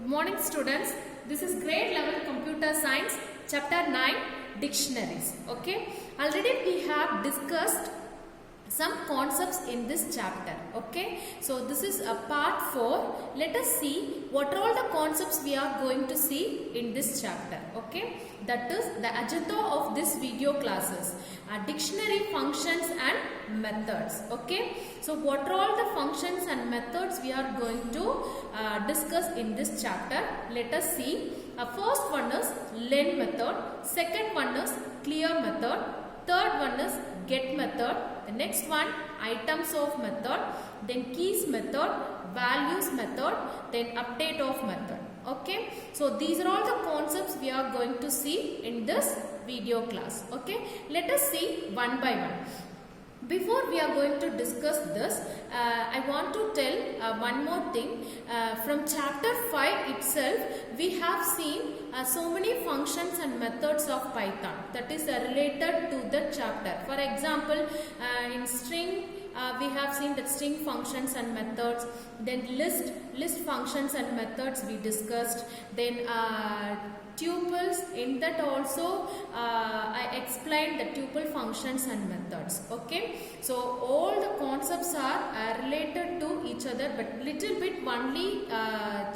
morning students. This is grade 11 computer science chapter 9 dictionaries. Okay, already we have discussed some concepts in this chapter. Okay, so this is a part 4. Let us see what are all the concepts we are going to see in this chapter. Okay, that is the agenda of this video classes, dictionary functions and methods. Okay, so what are all the functions and methods we are going to discuss in this chapter? Let us see. First one is len method, second one is clear method, third one is get method, the next one items of method, then keys method, values method, then update of method. Okay, so these are all the concepts we are going to see in this video class. Okay, let us see one by one. Before we are going to discuss this, I want to tell one more thing. From chapter 5 itself, we have seen so many functions and methods of Python that is related to the chapter. For example, in string, we have seen that string functions and methods, then list functions and methods we discussed, then tuples, in that also I explained the tuple functions and methods. Okay, so all the concepts are related to each other, but little bit only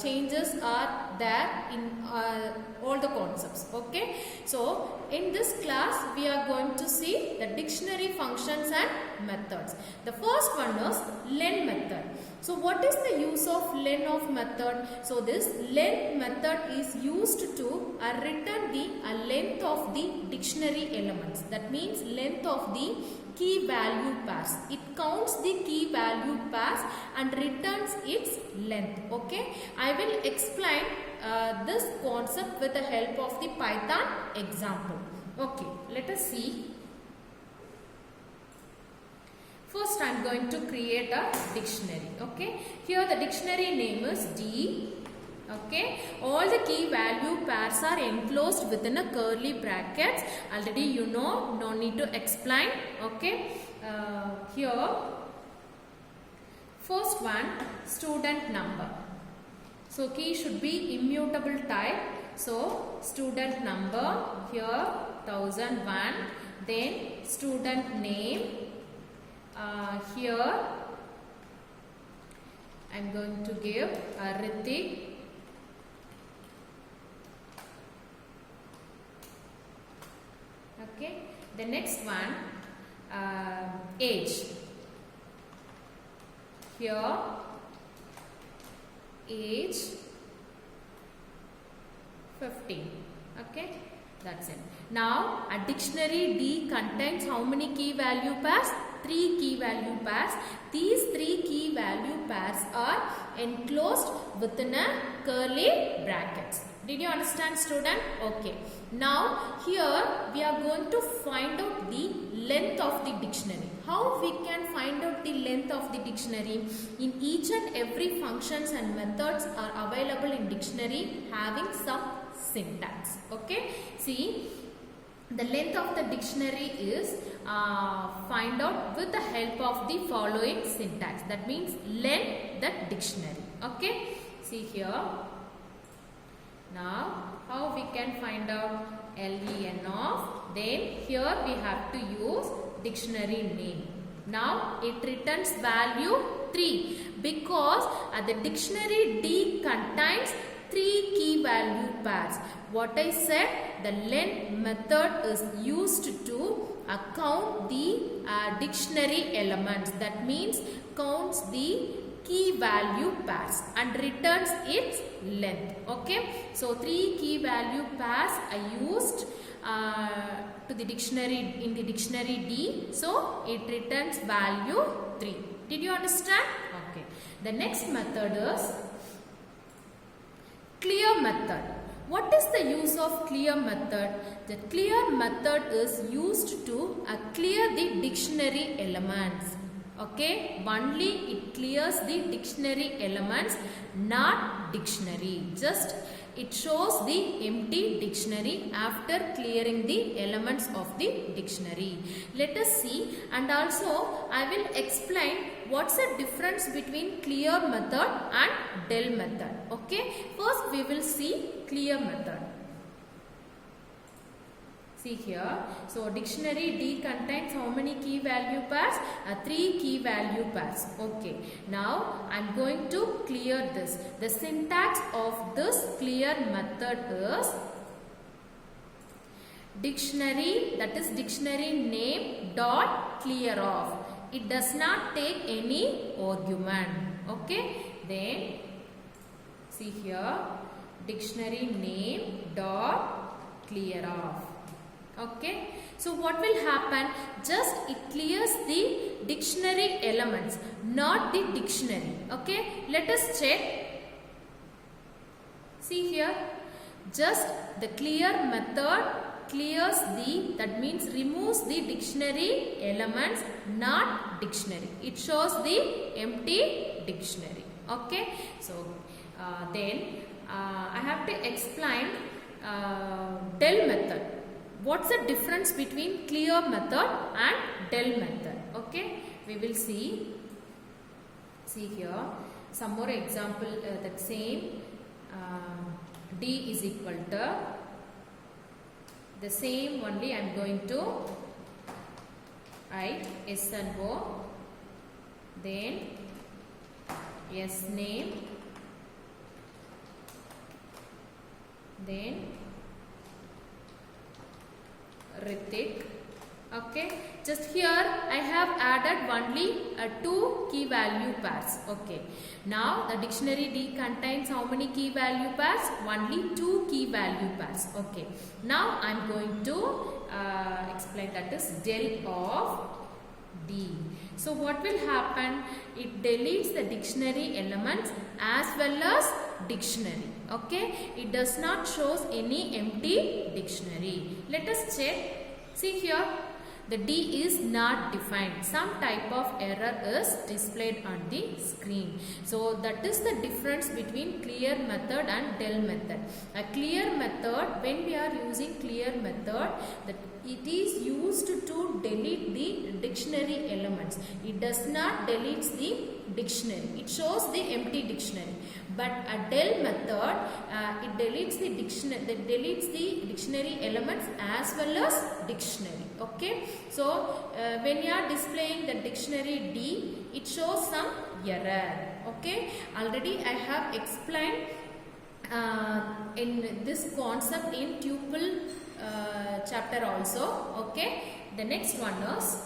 changes are there in all the concepts. Okay, so in this class we are going to see the dictionary functions and methods. The first one is len method. So what is the use of len of method? So this len method is used to return the length of the dictionary elements. That means length of the key value pairs. It counts the key value pairs and returns its length. Okay, I will explain this concept with the help of the Python example. Okay, let us see. First, I am going to create a dictionary. Okay, here the dictionary name is D. Okay, all the key value pairs are enclosed within a curly brackets. Already you know, no need to explain. Okay, here first one, student number. So key should be immutable type. So student number, here 1001. Then student name. Here I am going to give Ritik. Okay, the next one, age. Here age 15. Okay, that's it. Now a dictionary D contains how many key value pairs? 3 key value pairs. These 3 key value pairs are enclosed within a curly brackets. Did you understand, student? Okay. Now here we are going to find out the length of the dictionary. How we can find out the length of the dictionary? In each and every functions and methods are available in dictionary having some syntax. Okay. See, the length of the dictionary is find out with the help of the following syntax. That means len the dictionary. Okay. See here. Now how we can find out len of? Then here we have to use dictionary name. Now it returns value 3 because the dictionary D contains 3 key value pairs. What I said, the len method is used to count the dictionary elements. That means counts the key value pairs and returns its length. Okay, so 3 key value pairs are used to the dictionary in the dictionary D. So it returns value 3. Did you understand? Okay. The next method is clear method. What is the use of clear method? The clear method is used to clear the dictionary elements. Okay, only it clears the dictionary elements, not dictionary. Just It shows the empty dictionary after clearing the elements of the dictionary. Let us see, and also I will explain what's the difference between clear method and del method. Okay, first we will see clear method. See here, so dictionary D contains how many key value pairs? 3 key value pairs. Okay, now I am going to clear this. The syntax of this clear method is dictionary, that is dictionary name dot clear off. It does not take any argument. Okay, then see here, dictionary name dot clear off. Okay, so what will happen? Just it clears the dictionary elements, not the dictionary. Okay, let us check. See here, just the clear method clears the, that means removes the dictionary elements, not dictionary. It shows the empty dictionary. Okay, so then I have to explain del method. What's the difference between clear method and del method? Okay, we will see. See here, some more example, that same D is equal to the same only I am going to write S and O, then S name, then Ritik. Okay, just here I have added only 2 key value pairs. Okay, now the dictionary D contains how many key value pairs? Only 2 key value pairs. Okay, now I am going to explain, that is del of D. So what will happen? It deletes the dictionary elements as well as dictionary. Okay, it does not shows any empty dictionary. Let us check. See here, the D is not defined. Some type of error is displayed on the screen. So that is the difference between clear method and del method. A clear method, when we are using clear method, that it is used to delete the dictionary elements. It does not delete the dictionary. It shows the empty dictionary. But a del method, it deletes the dictionary elements as well as dictionary. Okay, so when you are displaying the dictionary D, it shows some error. Okay, already I have explained in this concept in tuple chapter also. Okay, the next one is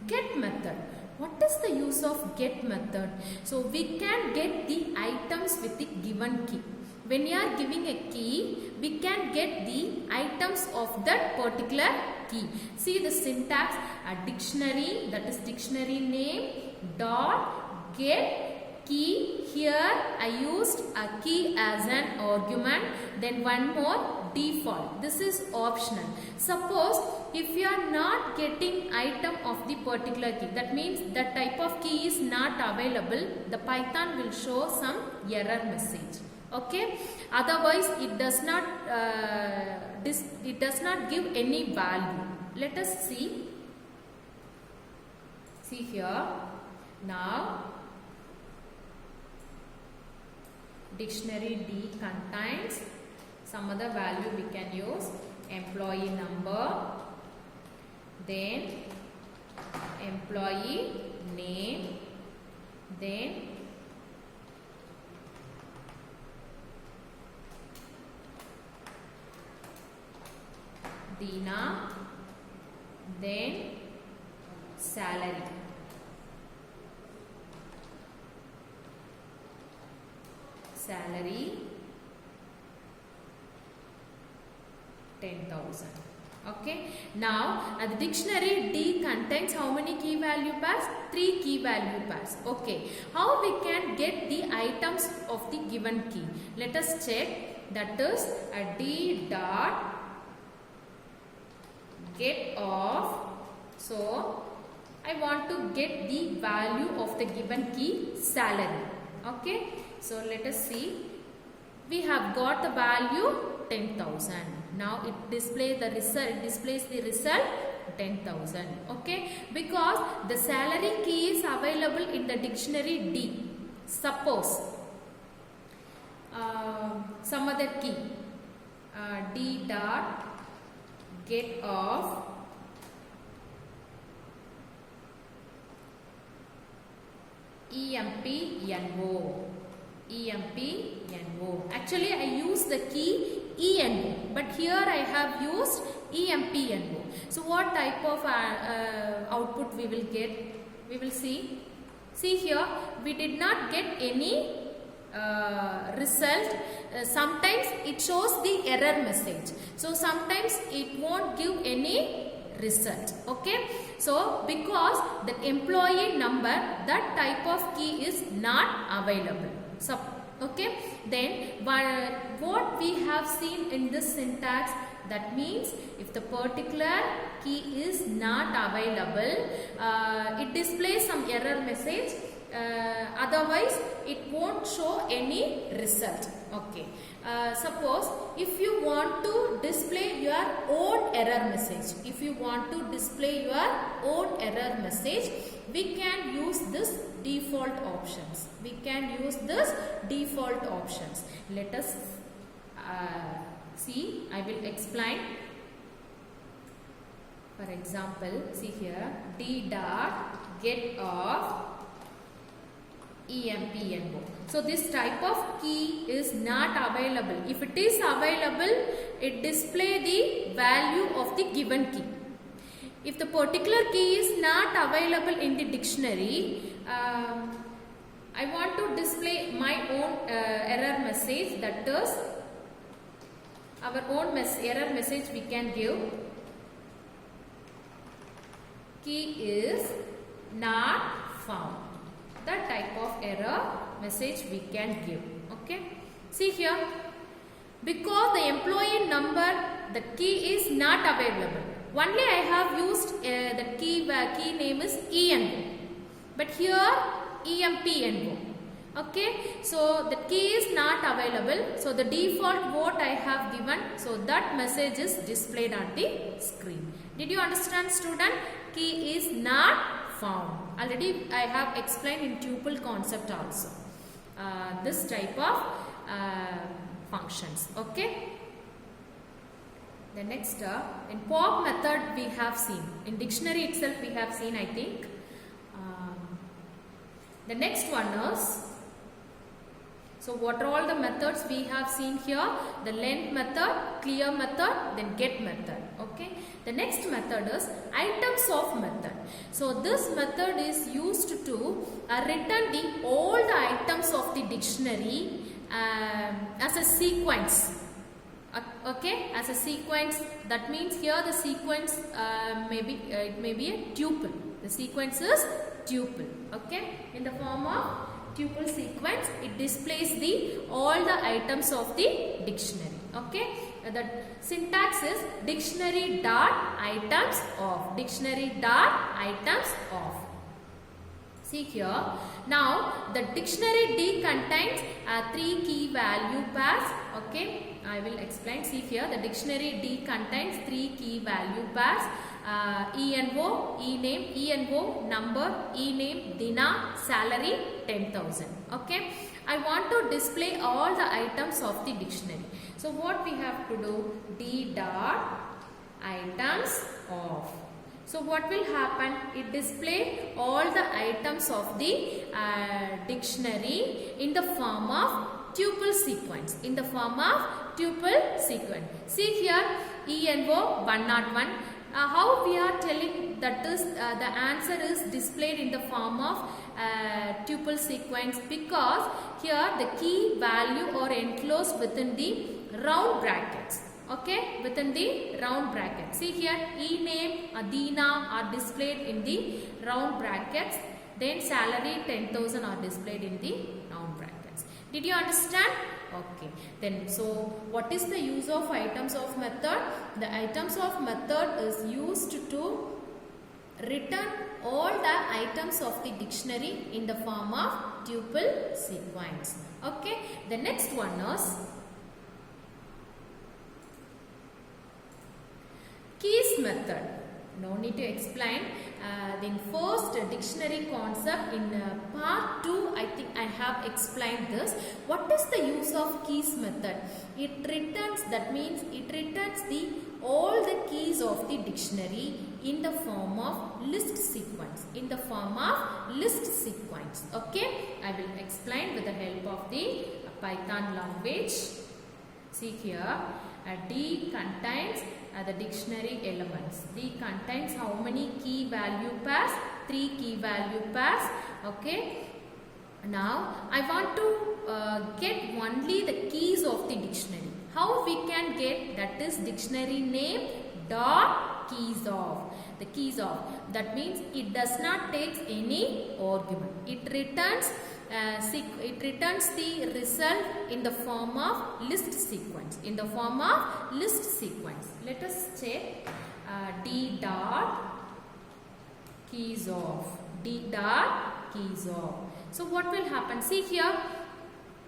get method. What is the use of get method? So we can get the items with the given key. When you are giving a key, we can get the items of that particular key. See the syntax, a dictionary, that is dictionary name dot get key. Here I used a key as an argument, then one more default. This is optional. Suppose if you are not getting item of the particular key, that means that type of key is not available, the Python will show some error message. Okay, otherwise it does not give any value. Let us see. See here, now dictionary D contains some other value we can use, employee number, then employee name, then Dina, then salary. Salary 10,000. Okay. Now the dictionary D contains how many key value pairs? 3 key value pairs. Okay. How we can get the items of the given key? Let us check. That is a D dot get of. So I want to get the value of the given key salary. Okay. So let us see. We have got the value 10,000. Now it displays the result 10,000. Okay, because the salary key is available in the dictionary D. Suppose some other key D dot get of EMPNO. Actually, I use the key ENO, but here I have used EMPNO. So, what type of output we will get? We will see. See here, we did not get any result. Sometimes it shows the error message. So, sometimes it won't give any result. Okay. So, because the employee number, that type of key is not available. So, okay. Then what we have seen in this syntax, that means if the particular key is not available, it displays some error message. Otherwise, it won't show any result. Okay. Suppose if you want to display your own error message, we can use this default options. Let us see. I will explain. For example, see here, D dot get of EMPNO. So this type of key is not available. If it is available, it display the value of the given key. If the particular key is not available in the dictionary, I want to display my own error message, that is our own error message we can give. Key is not found. That type of error message we can give. Okay. See here, because the employee number, the key is not available. Only I have used the key name is ENO, but here EMPNO. Okay, so the key is not available. So the default what I have given, so that message is displayed on the screen. Did you understand, student? Key is not found. Already I have explained in tuple concept also. This type of functions. Okay. The next in POP method we have seen. In dictionary itself we have seen, I think. The next one is, so what are all the methods we have seen here? The length method, clear method, then get method. Okay. The next method is items of method. So this method is used to return all the items of the dictionary as a sequence. Okay, as a sequence. That means here the sequence it may be a tuple. The sequence is tuple. Okay, in the form of tuple sequence, it displays all the items of the dictionary. Okay, the syntax is dictionary dot items of. See here. Now the dictionary D contains 3 key value pairs. Okay, I will explain. See here, the dictionary D contains 3 key value pairs. ENO, E-name, ENO, number, E-name, Dina, salary, 10,000. Okay, I want to display all the items of the dictionary. So what we have to do? D dot items of. So what will happen? It display all the items of the dictionary in the form of tuple sequence. See here, ENO 101. How we are telling that is the answer is displayed in the form of tuple sequence, because here the key value are enclosed within the round brackets. Okay, within the round bracket. See here, E-name, Adina are displayed in the round brackets. Then salary 10,000 are displayed in the round brackets. Did you understand? Okay. Then so what is the use of items of method? The items of method is used to return all the items of the dictionary in the form of tuple sequence. Okay. The next one is keys method. No need to explain. Then first dictionary concept in part 2, I think I have explained this. What is the use of keys method? It returns, that means it returns all the keys of the dictionary in the form of list sequence. In the form of list sequence. Okay. I will explain with the help of the Python language. See here, D contains the dictionary elements. D contains how many key value pairs? 3 key value pairs. Okay. Now I want to get only the keys of the dictionary. How we can get? That is dictionary name dot keys of. The keys of. That means it does not take any argument. It returns the result in the form of list sequence. In the form of list sequence. Let us check D dot keys of. D dot keys of. So what will happen? See here,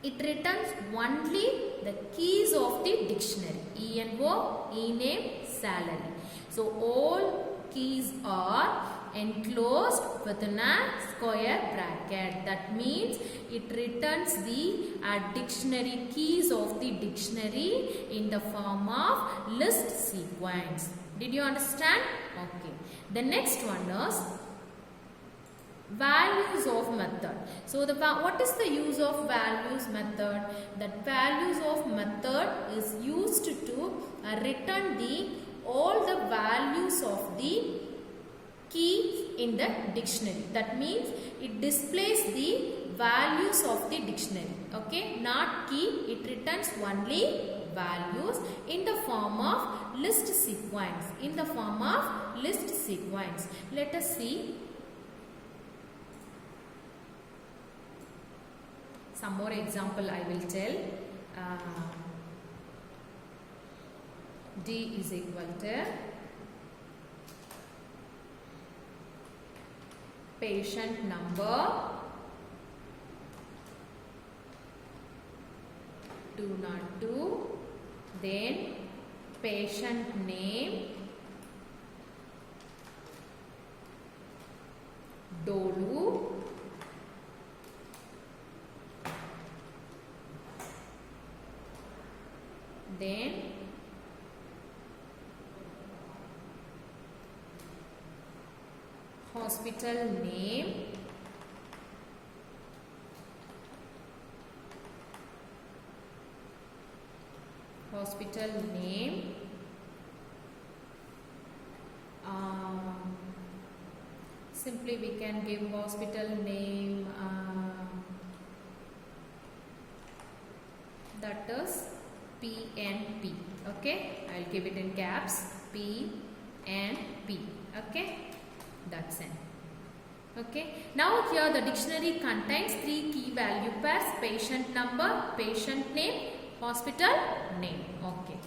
it returns only the keys of the dictionary. ENO, ename, salary. So all keys are enclosed within a square bracket. That means it returns the dictionary keys of the dictionary in the form of list sequence. Did you understand? Okay. The next one is values of method. So what is the use of values method? That values of method is used to return all the values of the keys in the dictionary. That means it displays the values of the dictionary. Okay, not key. It returns only values in the form of list sequence. In the form of list sequence. Let us see some more example. I will tell. D is equal to patient number 202, then patient name Dolu, then hospital name simply we can give hospital name that is PNP. Okay, I will give it in caps, PNP. Okay, that's it. Okay, now here the dictionary contains 3 key value pairs: patient number, patient name, hospital name. Okay,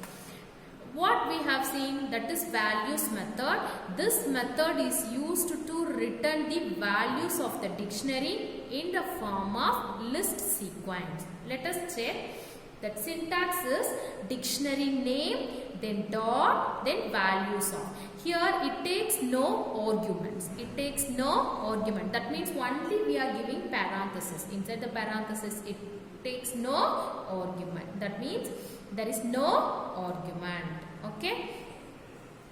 what we have seen, that is values method. This method is used to return the values of the dictionary in the form of list sequence. Let us check. That syntax is dictionary name, then dot, then values of. Here it takes no arguments. It takes no argument. That means only we are giving parenthesis. Inside the parenthesis it takes no argument. That means there is no argument. Okay.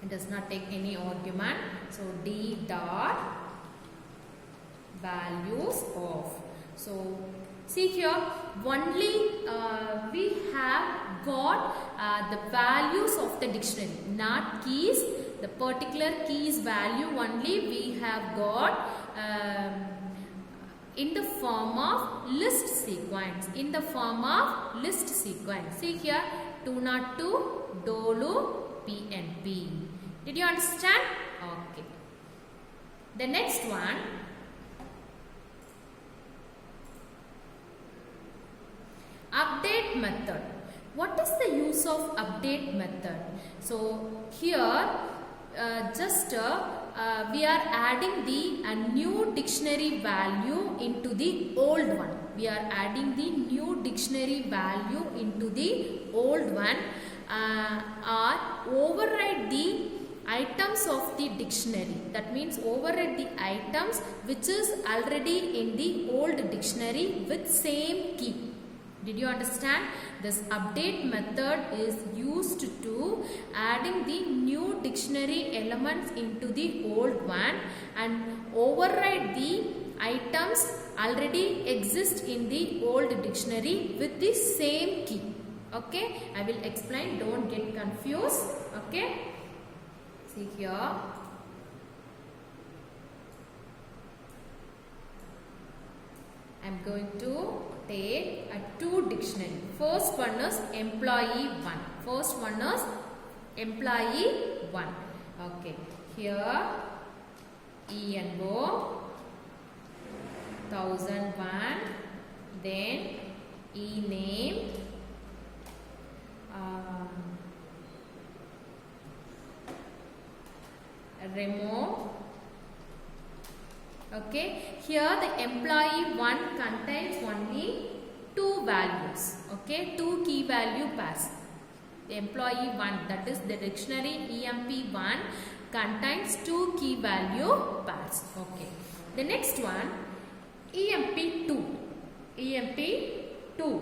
It does not take any argument. So D dot values of. So see here, only we have got the values of the dictionary, not keys. The particular keys value only we have got in the form of list sequence. In the form of list sequence. See here, 202, Dolu, PNP. Did you understand? Okay. The next one. Update method. What is the use of update method? So here we are adding the new dictionary value into the old one. We are adding the new dictionary value into the old one, or override the items of the dictionary. That means override the items which is already in the old dictionary with same key. Did you understand? This update method is used to adding the new dictionary elements into the old one and override the items already exist in the old dictionary with the same key. Okay, I will explain, don't get confused. Okay, see here. I am going to take two dictionary. First one is employee 1. First one is employee 1. Okay, here ENO 1001, then E-name, Remo. Okay, here the employee 1 contains only two values. Okay, two key value pairs. The employee 1, that is the dictionary EMP1, contains two key value pairs. Okay, the next one EMP2. EMP2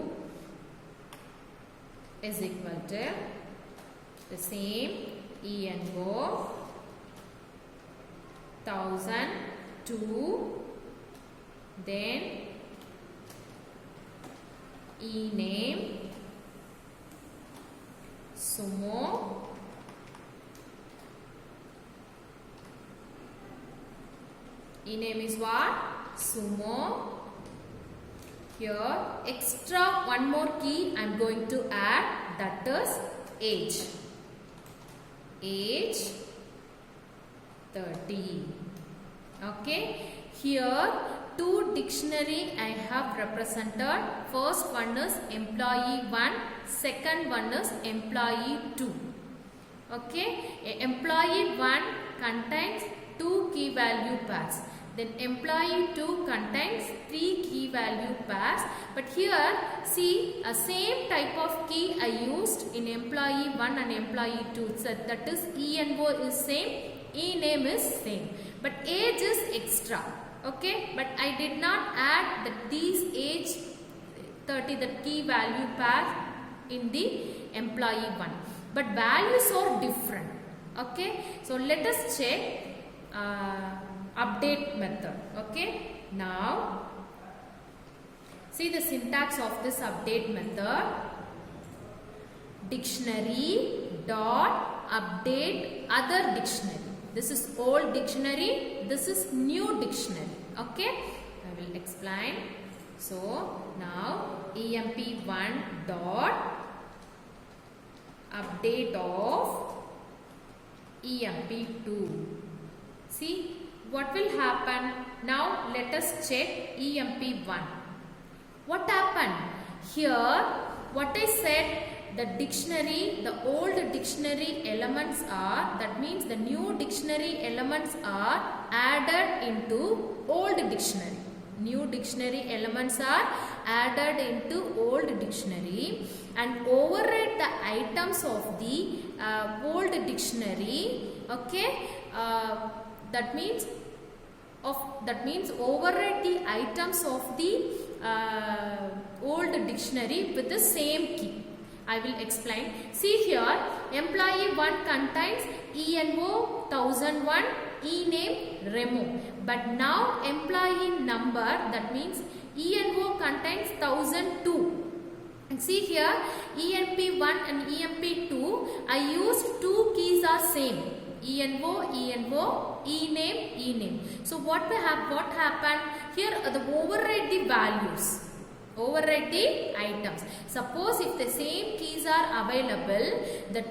is equal to the same ENO 1002, then E-name Sumo, E-name is what? Sumo. Here extra one more key I am going to add, that is age. Age 30. Okay, here two dictionary I have represented. First one is employee 1, second one is employee 2. Okay, employee 1 contains two key value pairs. Then employee 2 contains three key value pairs. But here see a same type of key I used in employee 1 and employee 2. So that is ENO is same, E-name is same. But age is extra. Okay, but I did not add these age 30, the key value pair in the employee 1. But values are different. Okay, so let us check update method. Okay, now see the syntax of this update method. Dictionary dot update other dictionary. This is old dictionary, this is new dictionary. Okay, I will explain. So now emp1 dot update of emp2. See what will happen. Now let us check emp1. What happened here? What I said, the dictionary, the old dictionary elements are, that means the new dictionary elements are added into old dictionary. New dictionary elements are added into old dictionary and override the items of the old dictionary. Okay, that means override the items of the old dictionary with the same key. I will explain. See here, employee 1 contains ENO 1001, E-name Remo. But now employee number, that means ENO contains 1002. And see here, EMP1 and EMP2, I used two keys are same. ENO, E-name, E-name. So what happened? Here the override the values. Override the items. Suppose if the same keys are available that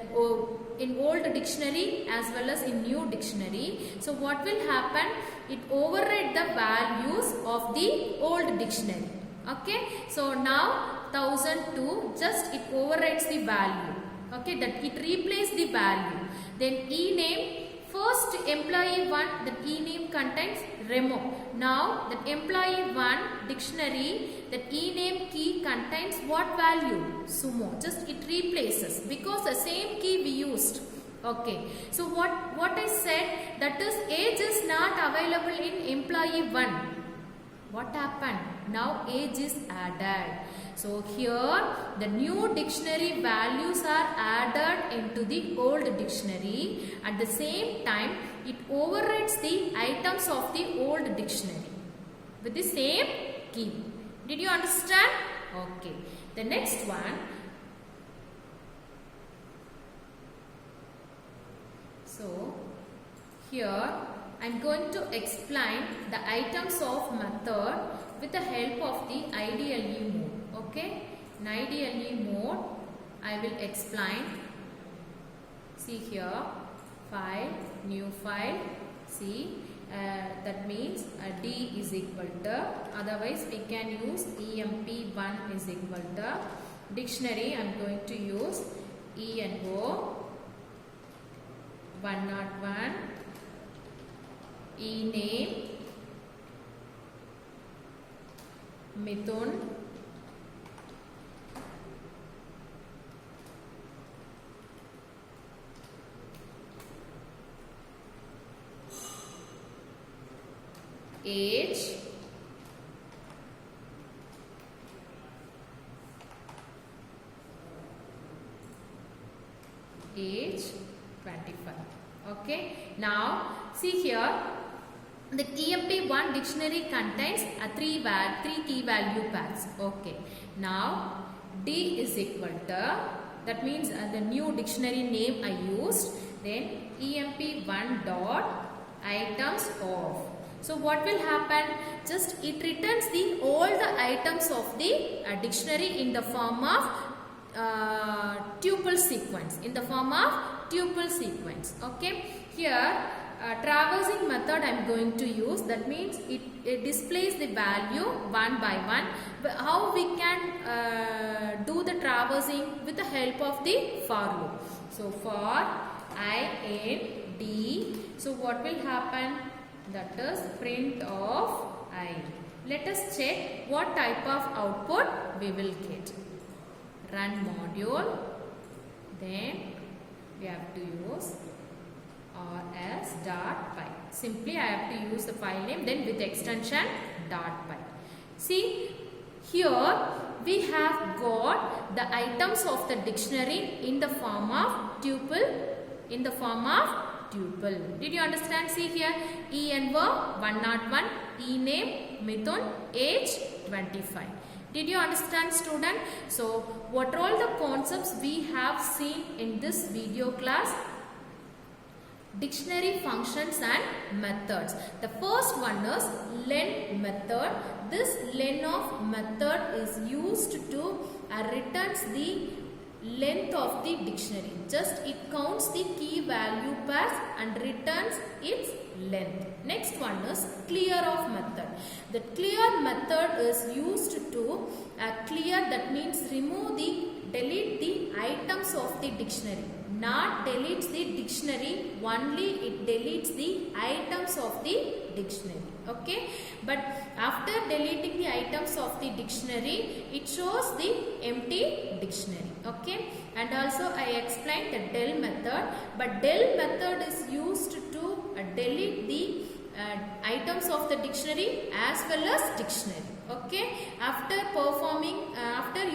in old dictionary as well as in new dictionary, so what will happen? It override the values of the old dictionary. Okay, so now 1002 just it overrides the value. Okay, that it replaces the value. Then E-name, first employee 1, the e name contains Remo. Now the employee 1 dictionary, the e name key contains what value? Sumo. Just it replaces because the same key we used. Okay, so what I said, that is age is not available in employee 1. What happened? Now age is added. So here the new dictionary values are added into the old dictionary. At the same time, it overrides the items of the old dictionary with the same key. Did you understand? Okay. The next one. So here I am going to explain the items of method with the help of the IDLE mode. Okay, in IDLE mode I will explain. See here, file, new file. See, that means D is equal to, otherwise we can use emp1 is equal to dictionary. I am going to use ENO 101, e name Mithun, age, age 25. Okay, now see here, the EMP1 dictionary contains three key value pairs. Okay, now D is equal to, that means the new dictionary name I used, then EMP1 dot items of. So what will happen? Just it returns all the items of the dictionary in the form of tuple sequence. In the form of tuple sequence. Okay. Here traversing method I am going to use. That means it displays the value one by one. But how we can do the traversing with the help of the for loop. So for I in D. So what will happen? That is print of I. Let us check what type of output we will get. Run module. Then we have to use rs.py. Simply I have to use the file name, then with extension .py. See, here we have got the items of the dictionary in the form of tuple. Did you understand? See here, ENO 101, e name Mithun, age 25. Did you understand, student? So what are all the concepts we have seen in this video class? Dictionary functions and methods. The first one is len method. This len of method is used to returns the length of the dictionary. Just it counts the key value pairs and returns its length. Next one is clear of method. The clear method is used to clear, that means delete the items of the dictionary. Not deletes the dictionary, only it deletes the items of the dictionary. Okay, but after deleting the items of the dictionary, it shows the empty dictionary. Okay, and also I explained the del method, but del method is used to delete the items of the dictionary as well as dictionary. Okay, after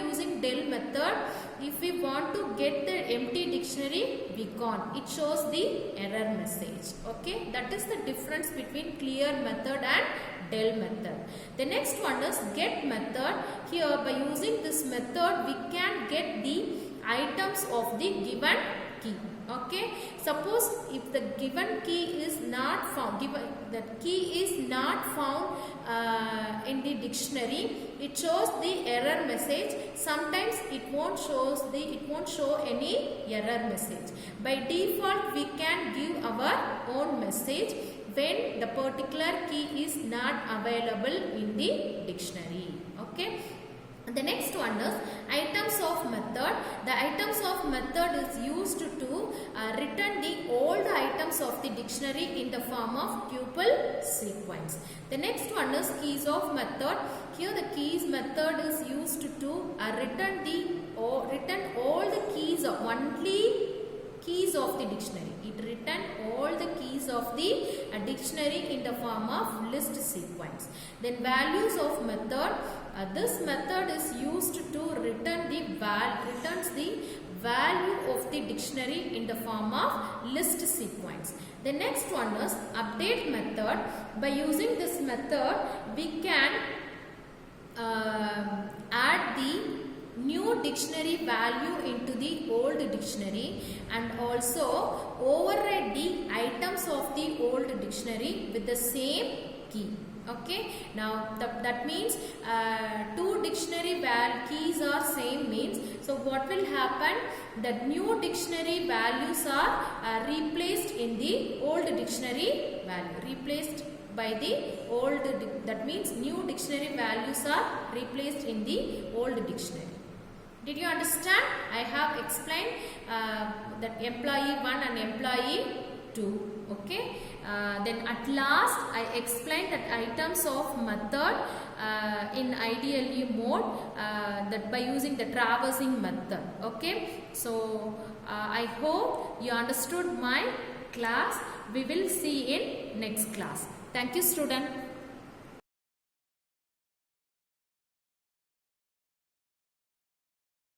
using del method, if we want to get the empty dictionary, we can't. It shows the error message. Okay, that is the difference between clear method and del method. The next one is get method. Here by using this method, we can get the items of the given key. Okay, suppose if the given key is not found, in the dictionary, it shows the error message. Sometimes it won't show any error message. By default, we can give our own message when the particular key is not available in the dictionary. Okay. The next one is items of method. The items of method is used to return the old items of the dictionary in the form of tuple sequence. The next one is keys of method. Here the keys method is used to return all the keys of only keys of the dictionary. It return all the keys of the dictionary in the form of list sequence. Then values of method. This method is used to returns the value of the dictionary in the form of list sequence. The next one is update method. By using this method, we can add the new dictionary value into the old dictionary and also override the items of the old dictionary with the same key. Okay, now that means two dictionary keys are same means, so what will happen, that new dictionary values are replaced in the old dictionary value, replaced by the old, that means new dictionary values are replaced in the old dictionary. Did you understand? I have explained that employee 1 and employee 2. Okay. Then at last I explained that items of method in IDLE mode that by using the traversing method. Okay. So I hope you understood my class. We will see in next class. Thank you, student.